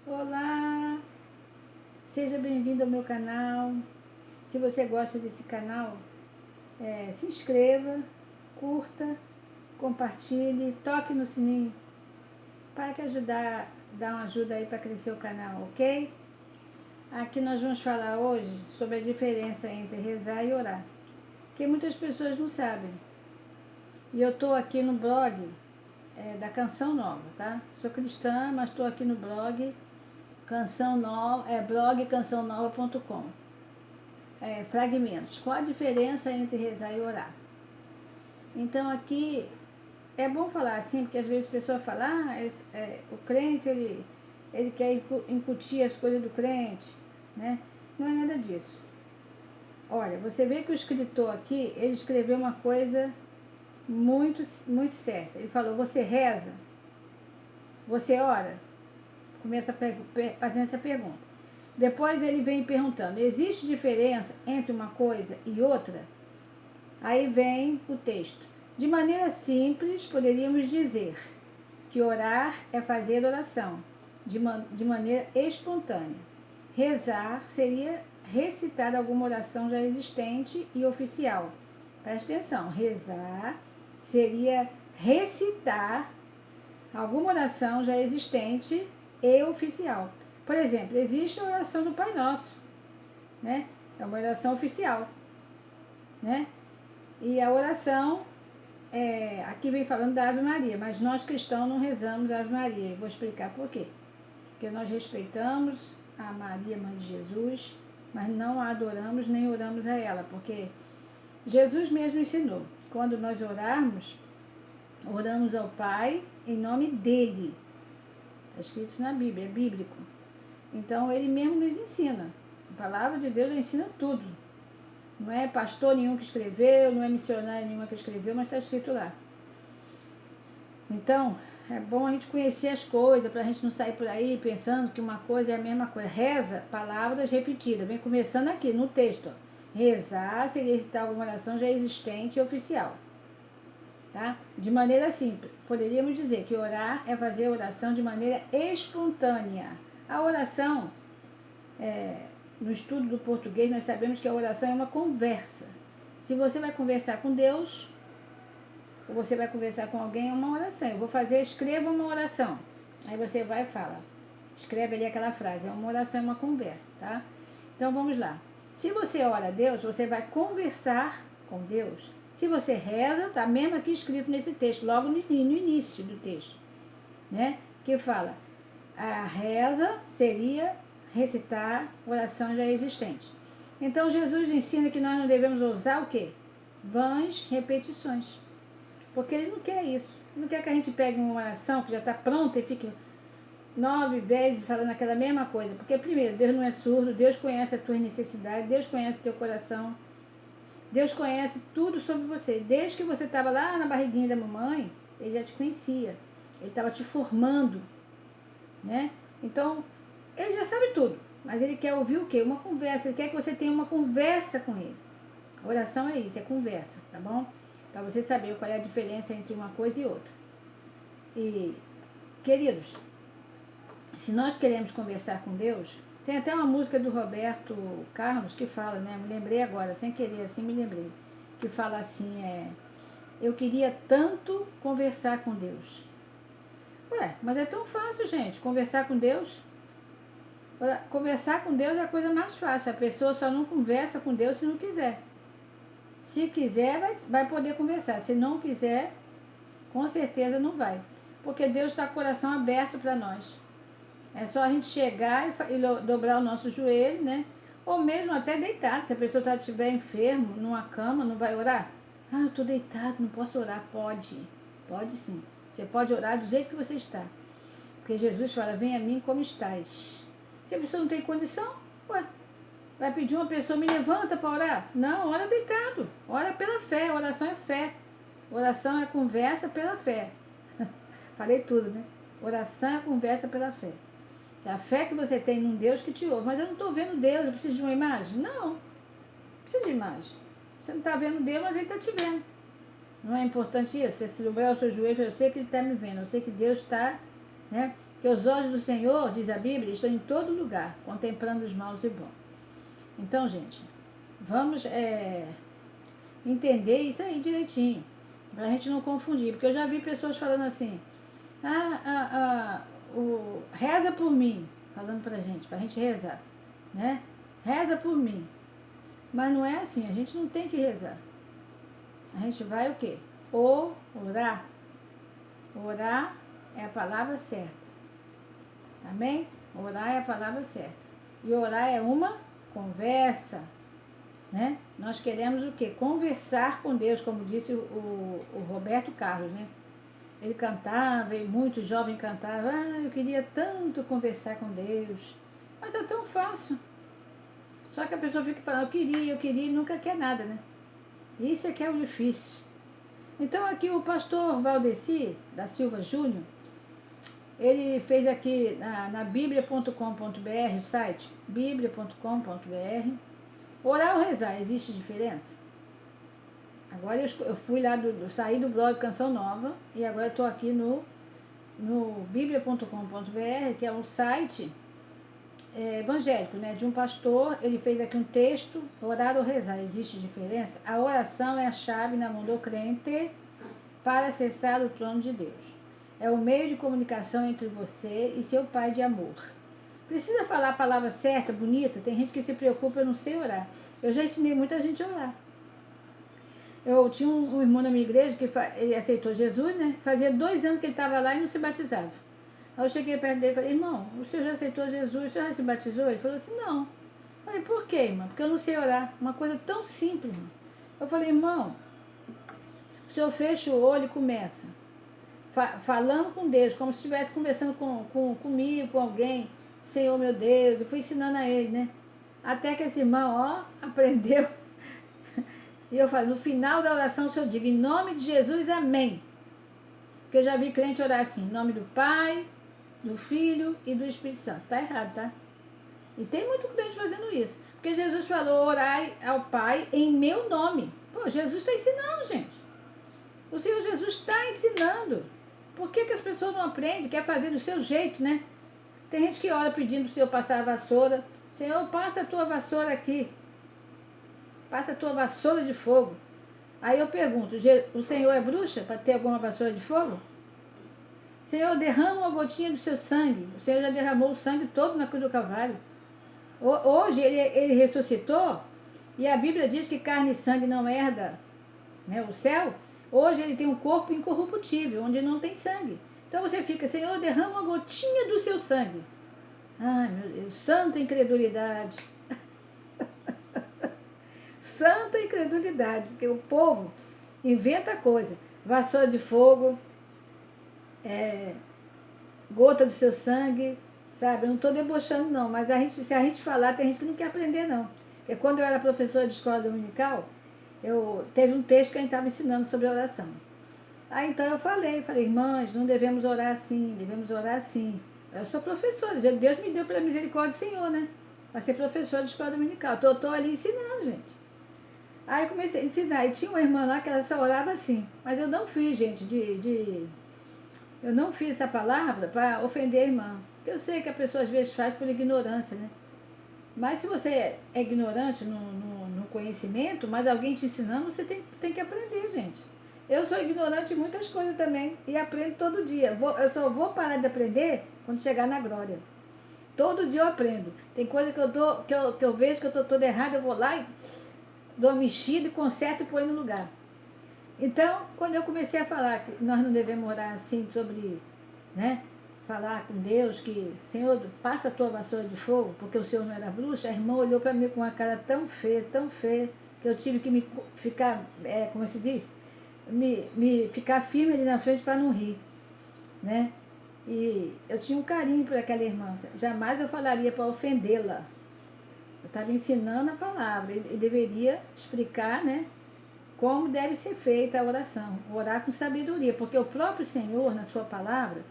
Olá, seja bem-vindo ao meu canal. Se você gosta desse canal, se inscreva, curta, compartilhe, toque no sininho para que dar uma ajuda aí para crescer o canal, ok? Aqui nós vamos falar hoje sobre a diferença entre rezar e orar, que muitas pessoas não sabem. E eu estou aqui no blog da Canção Nova, tá? Sou cristã, mas estou aqui no blog Canção Nova, blog cançãonova.com. Fragmentos. Qual a diferença entre rezar e orar? Então aqui é bom falar assim, porque às vezes a pessoa fala, o crente ele quer incutir as coisas do crente, né? Não é nada disso. Olha, você vê que o escritor aqui, ele escreveu uma coisa muito, muito certa. Ele falou, você reza, você ora, começa fazendo essa pergunta. Depois ele vem perguntando, existe diferença entre uma coisa e outra? Aí vem o texto. De maneira simples, poderíamos dizer que orar é fazer oração, de maneira espontânea. Rezar seria recitar alguma oração já existente e oficial. Presta atenção, rezar seria recitar alguma oração já existente e oficial. Por exemplo, existe a oração do Pai Nosso, né? É uma oração oficial, né? E a oração, aqui vem falando da Ave Maria, mas nós cristãos não rezamos a Ave Maria. Eu vou explicar por quê. Porque nós respeitamos a Maria, Mãe de Jesus, mas não a adoramos nem oramos a ela, porque Jesus mesmo ensinou. Quando nós orarmos, oramos ao Pai em nome dele. Está escrito isso na Bíblia, é bíblico. Então ele mesmo nos ensina. A palavra de Deus ensina tudo. Não é pastor nenhum que escreveu, não é missionário nenhuma que escreveu, mas está escrito lá. Então, é bom a gente conhecer as coisas, para a gente não sair por aí pensando que uma coisa é a mesma coisa. Reza, palavras repetidas. Vem começando aqui no texto. Ó. Rezar seria recitar alguma oração já existente e oficial. Tá? De maneira simples, poderíamos dizer que orar é fazer a oração de maneira espontânea. A oração, no estudo do português, nós sabemos que a oração é uma conversa. Se você vai conversar com Deus, ou você vai conversar com alguém, é uma oração. Eu vou fazer, escreva uma oração. Aí você vai e fala, escreve ali aquela frase, é uma oração, é uma conversa, tá? Então vamos lá. Se você ora a Deus, você vai conversar com Deus. Se você reza, tá mesmo aqui escrito nesse texto, logo no início do texto, né? Que fala, a reza seria recitar oração já existente. Então Jesus ensina que nós não devemos usar o quê? Vãs repetições. Porque ele não quer isso. Ele não quer que a gente pegue uma oração que já está pronta e fique 9 vezes falando aquela mesma coisa. Porque, primeiro, Deus não é surdo, Deus conhece as tuas necessidades, Deus conhece o teu coração, Deus conhece tudo sobre você. Desde que você estava lá na barriguinha da mamãe, Ele já te conhecia. Ele estava te formando, né? Então, Ele já sabe tudo. Mas Ele quer ouvir o quê? Uma conversa. Ele quer que você tenha uma conversa com Ele. A oração é isso, é conversa, tá bom? Para você saber qual é a diferença entre uma coisa e outra. E, queridos, se nós queremos conversar com Deus, tem até uma música do Roberto Carlos que fala, né? Me lembrei agora, sem querer, assim me lembrei. Que fala assim, eu queria tanto conversar com Deus. Ué, mas é tão fácil, gente, conversar com Deus. Conversar com Deus é a coisa mais fácil. A pessoa só não conversa com Deus se não quiser. Se quiser, vai poder conversar. Se não quiser, com certeza não vai. Porque Deus está com o coração aberto para nós. É só a gente chegar e dobrar o nosso joelho, né? Ou mesmo até deitado. Se a pessoa estiver enfermo, numa cama, não vai orar? Ah, eu estou deitado, não posso orar. Pode. Pode sim. Você pode orar do jeito que você está. Porque Jesus fala, vem a mim como estás. Se a pessoa não tem condição, ué, vai pedir uma pessoa, me levanta para orar? Não, ora deitado. Ora pela fé. Oração é fé. Oração é conversa pela fé. Falei tudo, né? Oração é conversa pela fé. É a fé que você tem num Deus que te ouve. Mas eu não estou vendo Deus, eu preciso de uma imagem? Não, precisa de imagem. Você não está vendo Deus, mas Ele está te vendo. Não é importante isso? Você dobrar o seu joelho, eu sei que Ele está me vendo, eu sei que Deus está, né, Que os olhos do Senhor, diz a Bíblia, estão em todo lugar, contemplando os maus e bons. Então, gente, vamos entender isso aí direitinho, pra gente não confundir. Porque eu já vi pessoas falando assim, reza por mim, falando pra gente rezar, né? Reza por mim. Mas não é assim, a gente não tem que rezar. A gente vai o quê? Orar. Orar é a palavra certa. Amém? Orar é a palavra certa. E orar é uma conversa, né? Nós queremos o quê? Conversar com Deus, como disse o Roberto Carlos, né? Ele cantava, e muitos jovens cantavam, eu queria tanto conversar com Deus. Mas tá tão fácil. Só que a pessoa fica falando, eu queria, e nunca quer nada, né? Isso é que é o difícil. Então aqui o pastor Valdeci da Silva Júnior, ele fez aqui na biblia.com.br, o site biblia.com.br, orar ou rezar, existe diferença? Agora eu fui lá, saí do blog Canção Nova e agora estou aqui no biblia.com.br, que é um site evangélico, né, de um pastor. Ele fez aqui um texto, orar ou rezar, existe diferença? A oração é a chave na mão do crente para acessar o trono de Deus. É o meio de comunicação entre você e seu Pai de amor. Precisa falar a palavra certa, bonita? Tem gente que se preocupa, eu não sei orar. Eu já ensinei muita gente a orar. Eu tinha um irmão na minha igreja que ele aceitou Jesus, né? Fazia 2 anos que ele estava lá e não se batizava. Aí eu cheguei perto dele e falei, irmão, o senhor já aceitou Jesus, o senhor já se batizou? Ele falou assim, não. Eu falei, por quê, irmão? Porque eu não sei orar. Uma coisa tão simples, irmão. Eu falei, irmão, o senhor fecha o olho e começa. Falando com Deus, como se estivesse conversando comigo, com alguém. Senhor, meu Deus, eu fui ensinando a ele, né? Até que esse irmão, aprendeu. E eu falo, no final da oração, o senhor diga, em nome de Jesus, amém. Porque eu já vi crente orar assim, em nome do Pai, do Filho e do Espírito Santo. Tá errado, tá? E tem muito crente fazendo isso. Porque Jesus falou, orai ao Pai em meu nome. Pô, Jesus está ensinando, gente. O Senhor Jesus está ensinando. Por que as pessoas não aprendem? Quer fazer do seu jeito, né? Tem gente que ora pedindo para o Senhor passar a vassoura. Senhor, passa a tua vassoura aqui. Passa a tua vassoura de fogo. Aí eu pergunto, o Senhor é bruxa para ter alguma vassoura de fogo? Senhor, derrama uma gotinha do seu sangue. O Senhor já derramou o sangue todo na cruz do Calvário. Hoje ele ressuscitou e a Bíblia diz que carne e sangue não herda, né, o céu. Hoje ele tem um corpo incorruptível, onde não tem sangue. Então você fica, Senhor, derrama uma gotinha do seu sangue. Ai, meu Deus, santa incredulidade. Santa incredulidade, porque o povo inventa coisa. Vassoura de fogo, gota do seu sangue, sabe? Eu não estou debochando não, mas se a gente falar, tem gente que não quer aprender não. Porque quando eu era professora de escola dominical, teve um texto que a gente estava ensinando sobre oração. Aí então eu falei, irmãs, não devemos orar assim, devemos orar assim. Eu sou professora, Deus me deu pela misericórdia do Senhor, né? Para ser professora de escola dominical. Estou ali ensinando, gente. Aí comecei a ensinar. E tinha uma irmã lá que ela só orava assim. Mas eu não fiz, gente, eu não fiz essa palavra para ofender a irmã. Porque eu sei que a pessoa às vezes faz por ignorância, né? Mas se você é ignorante no conhecimento, mas alguém te ensinando, você tem que aprender, gente. Eu sou ignorante em muitas coisas também e aprendo todo dia. Eu só vou parar de aprender quando chegar na glória. Todo dia eu aprendo. Tem coisa que eu vejo que eu estou toda errada, eu vou lá e dou uma mexida e conserto e põe no lugar. Então, quando eu comecei a falar que nós não devemos orar assim sobre, né, falar com Deus que, Senhor, passa a tua vassoura de fogo, porque o Senhor não era bruxa, a irmã olhou para mim com uma cara tão feia, que eu tive que ficar, como se diz, ficar firme ali na frente para não rir, né? E eu tinha um carinho por aquela irmã, jamais eu falaria para ofendê-la. Eu estava ensinando a palavra, ele deveria explicar, né, como deve ser feita a oração, orar com sabedoria, porque o próprio Senhor, na sua palavra,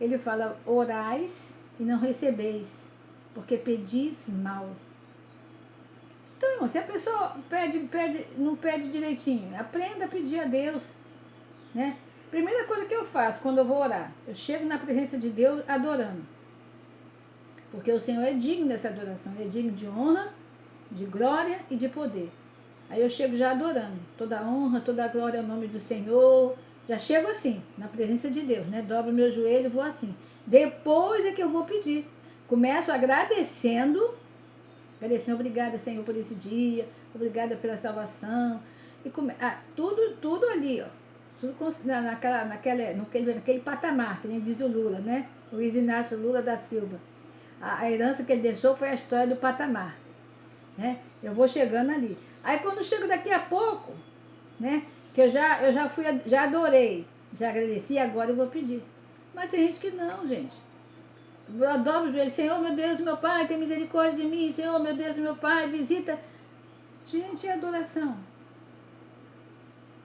ele fala, orais e não recebeis, porque pedis mal. Então, se a pessoa não pede direitinho, aprenda a pedir a Deus, né? Primeira coisa que eu faço quando eu vou orar, eu chego na presença de Deus adorando. Porque o Senhor é digno dessa adoração, Ele é digno de honra, de glória e de poder. Aí eu chego já adorando, toda a honra, toda a glória ao nome do Senhor. Já chego assim, na presença de Deus, né? Dobro meu joelho e vou assim. Depois é que eu vou pedir. Começo agradecendo, obrigada, Senhor, por esse dia, obrigada pela salvação. E tudo ali, ó. Tudo naquele patamar, que nem diz o Lula, né? Luiz Inácio Lula da Silva. A herança que ele deixou foi a história do patamar. Né? Eu vou chegando ali. Aí quando chego daqui a pouco, né? Que eu já adorei, já agradeci, agora eu vou pedir. Mas tem gente que não, gente. Eu dobro o joelho, Senhor, meu Deus, meu Pai, tem misericórdia de mim, Senhor, meu Deus, meu Pai, visita. Gente, é adoração.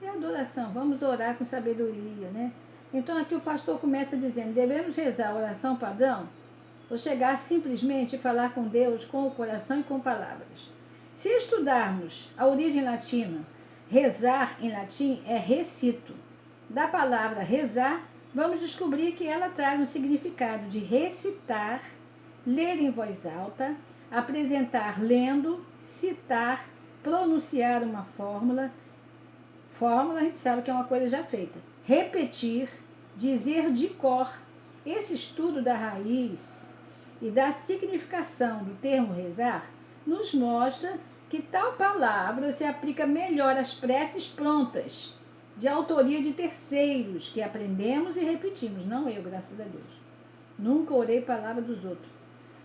É adoração. Vamos orar com sabedoria, né? Então aqui o pastor começa dizendo, devemos rezar a oração padrão, ou chegar simplesmente e falar com Deus com o coração e com palavras. Se estudarmos a origem latina, rezar em latim é recito. Da palavra rezar, vamos descobrir que ela traz um significado de recitar, ler em voz alta, apresentar lendo, citar, pronunciar uma fórmula. Fórmula a gente sabe que é uma coisa já feita. Repetir, dizer de cor. Esse estudo da raiz e da significação do termo rezar nos mostra que tal palavra se aplica melhor às preces prontas, de autoria de terceiros, que aprendemos e repetimos, não eu, graças a Deus. Nunca orei palavra dos outros.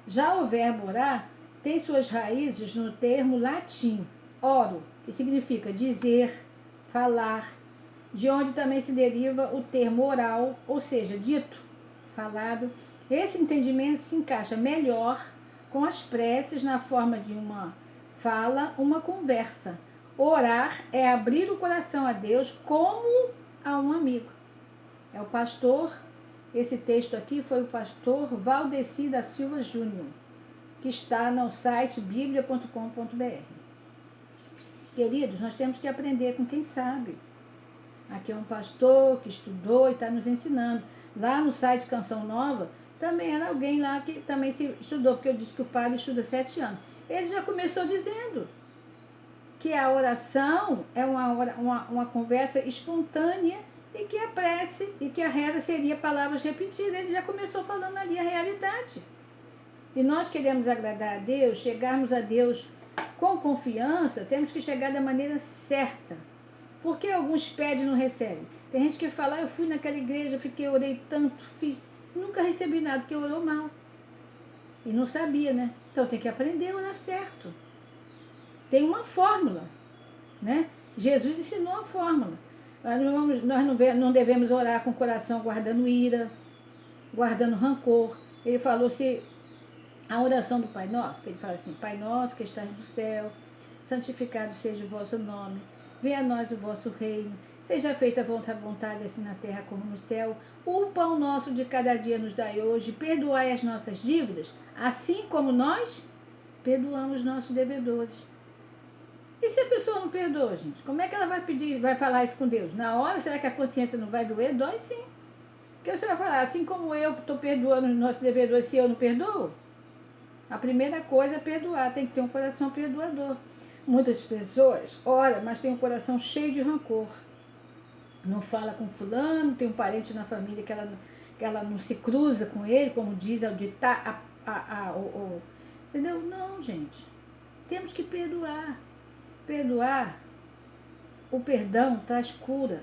Já o verbo orar tem suas raízes no termo latim, oro, que significa dizer, falar, de onde também se deriva o termo oral, ou seja, dito, falado. Esse entendimento se encaixa melhor com as preces na forma de uma fala, uma conversa. Orar é abrir o coração a Deus como a um amigo. É o pastor, esse texto aqui foi o pastor Valdeci da Silva Júnior, que está no site biblia.com.br. Queridos, nós temos que aprender com quem sabe. Aqui é um pastor que estudou e está nos ensinando. Lá no site Canção Nova, também era alguém lá que também se estudou, porque eu disse que o padre estuda 7 anos. Ele já começou dizendo que a oração é uma conversa espontânea e que a prece e que a reza seria palavras repetidas. Ele já começou falando ali a realidade. E nós queremos agradar a Deus, chegarmos a Deus com confiança, temos que chegar da maneira certa. Porque alguns pedem e não recebem. Tem gente que fala, eu fui naquela igreja, orei tanto, fiz, nunca recebi nada, porque orou mal. E não sabia, né? Então tem que aprender a orar certo. Tem uma fórmula, né? Jesus ensinou a fórmula. Nós não devemos orar com o coração guardando ira, guardando rancor. Ele falou se a oração do Pai Nosso, que ele fala assim, Pai Nosso que estás no céu, santificado seja o vosso nome, venha a nós o vosso reino, seja feita a vossa vontade assim na terra como no céu. O pão nosso de cada dia nos dai hoje, perdoai as nossas dívidas, assim como nós perdoamos nossos devedores. E se a pessoa não perdoa, gente? Como é que ela vai falar isso com Deus? Na hora, será que a consciência não vai doer? Dói sim. Porque você vai falar, assim como eu estou perdoando os nossos devedores, se eu não perdoo? A primeira coisa é perdoar, tem que ter um coração perdoador. Muitas pessoas oram, mas tem um coração cheio de rancor. Não fala com fulano, tem um parente na família que ela não se cruza com ele, como diz ao ditar, entendeu? Não, gente. Temos que perdoar. Perdoar, o perdão traz cura.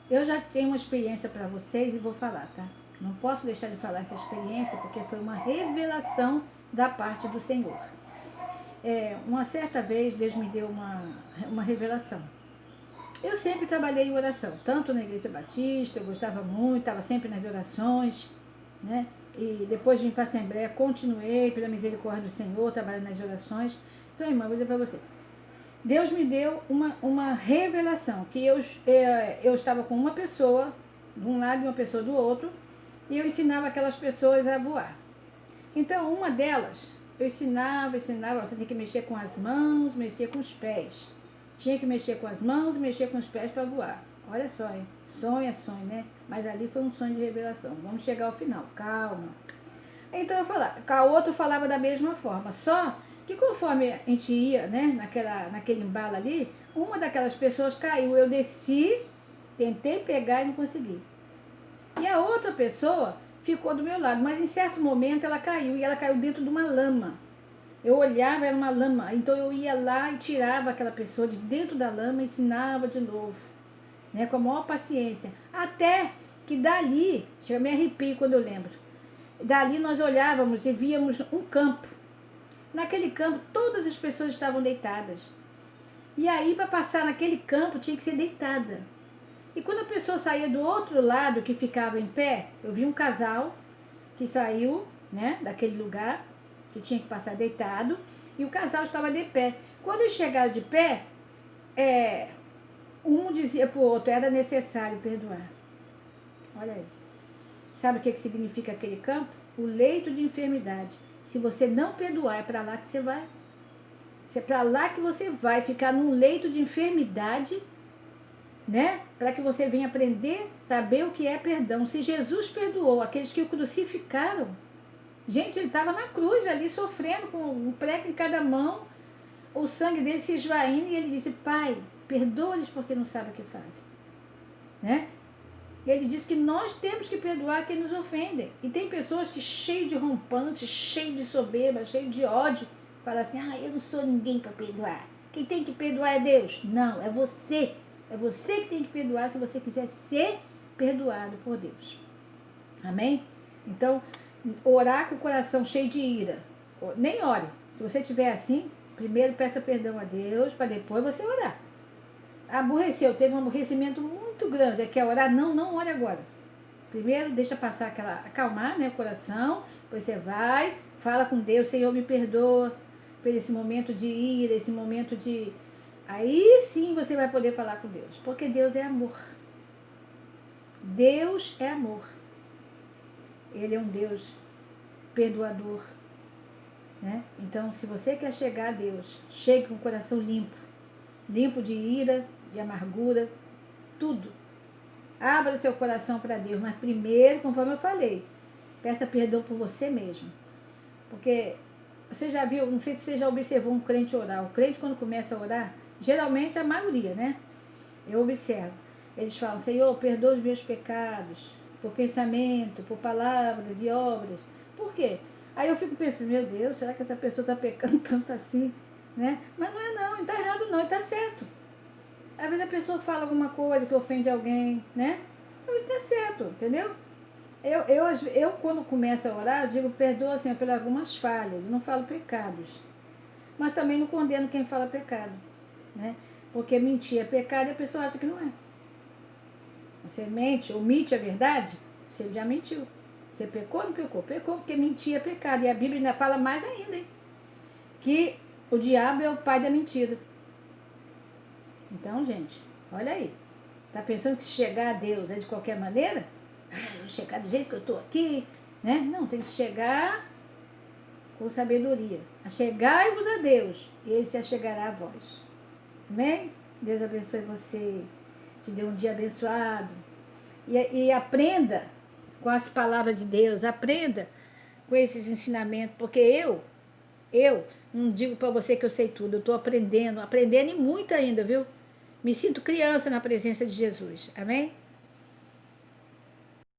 Eu já tenho uma experiência para vocês e vou falar, tá? Não posso deixar de falar essa experiência porque foi uma revelação da parte do Senhor. Uma certa vez Deus me deu uma revelação. Eu sempre trabalhei em oração, tanto na Igreja Batista, eu gostava muito, estava sempre nas orações, né? E depois vim para a Assembleia, continuei pela misericórdia do Senhor, trabalhando nas orações. Então, irmã, vou dizer para você. Deus me deu uma revelação, que eu estava com uma pessoa, de um lado e uma pessoa do outro, e eu ensinava aquelas pessoas a voar. Então, uma delas, eu ensinava, você tem que mexer com as mãos, mexer com os pés. Tinha que mexer com as mãos e mexer com os pés para voar. Olha só, hein? Sonho é sonho, né? Mas ali foi um sonho de revelação. Vamos chegar ao final, calma. Então eu falava, a outro falava da mesma forma, só que conforme a gente ia, né, naquele embalo ali, uma daquelas pessoas caiu, eu desci, tentei pegar e não consegui. E a outra pessoa ficou do meu lado, mas em certo momento ela caiu, e ela caiu dentro de uma lama. Eu olhava, era uma lama, então eu ia lá e tirava aquela pessoa de dentro da lama e ensinava de novo, né, com a maior paciência. Até que dali, eu me arrepio quando eu lembro, dali nós olhávamos e víamos um campo. Naquele campo, todas as pessoas estavam deitadas. E aí, para passar naquele campo, tinha que ser deitada. E quando a pessoa saía do outro lado, que ficava em pé, eu vi um casal que saiu, né, daquele lugar, que tinha que passar deitado, e o casal estava de pé. Quando eles chegaram de pé, um dizia para o outro, era necessário perdoar. Olha aí. Sabe o que significa aquele campo? O leito de enfermidade. Se você não perdoar, é para lá que você vai. É para lá que você vai ficar num leito de enfermidade, né? Para que você venha aprender, saber o que é perdão. Se Jesus perdoou aqueles que o crucificaram, gente, ele estava na cruz ali sofrendo com um prego em cada mão, o sangue dele se esvaindo, e ele disse: Pai, perdoa-lhes porque não sabem o que fazem, né? Ele diz que nós temos que perdoar quem nos ofende. E tem pessoas que, cheio de rompante, cheio de soberba, cheio de ódio, falam assim: eu não sou ninguém para perdoar. Quem tem que perdoar é Deus. Não, é você. É você que tem que perdoar se você quiser ser perdoado por Deus. Amém? Então, orar com o coração cheio de ira. Nem ore. Se você estiver assim, primeiro peça perdão a Deus, para depois você orar. Aborreceu, teve um aborrecimento muito grande, quer orar? Não ore agora. Primeiro deixa passar acalmar, né, o coração, depois você vai, fala com Deus: Senhor, me perdoa por esse momento de ira, esse momento de... Aí sim você vai poder falar com Deus, porque Deus é amor. Deus é amor. Ele é um Deus perdoador, né? Então, se você quer chegar a Deus, chegue com o coração limpo, limpo de ira, de amargura, tudo. Abra seu coração para Deus, mas primeiro, conforme eu falei, peça perdão por você mesmo. Porque você já viu, não sei se você já observou um crente orar. O crente, quando começa a orar, geralmente a maioria, né? Eu observo. Eles falam: Senhor, perdoa os meus pecados, por pensamento, por palavras e obras. Por quê? Aí eu fico pensando: meu Deus, será que essa pessoa está pecando tanto assim, né? Mas não é não, não está errado não, está certo. Às vezes a pessoa fala alguma coisa que ofende alguém, né? Então ele está certo, entendeu? Eu, quando começo a orar, eu digo: perdoa, Senhor, pelas algumas falhas. Eu não falo pecados. Mas também não condeno quem fala pecado, né? Porque mentir é pecado e a pessoa acha que não é. Você mente, omite a verdade, você já mentiu. Você pecou ou não pecou? Pecou, porque mentir é pecado. E a Bíblia ainda fala mais ainda, hein? Que o diabo é o pai da mentira. Então, gente, olha aí. Tá pensando que se chegar a Deus é de qualquer maneira? Vou chegar do jeito que eu tô aqui, né? Não, tem que chegar com sabedoria. Achegai-vos a Deus, e Ele se achegará a vós. Amém? Deus abençoe você. Te dê um dia abençoado. E aprenda com as palavras de Deus. Aprenda com esses ensinamentos. Porque eu não digo para você que eu sei tudo. Eu estou aprendendo e muito ainda, viu? Me sinto criança na presença de Jesus. Amém?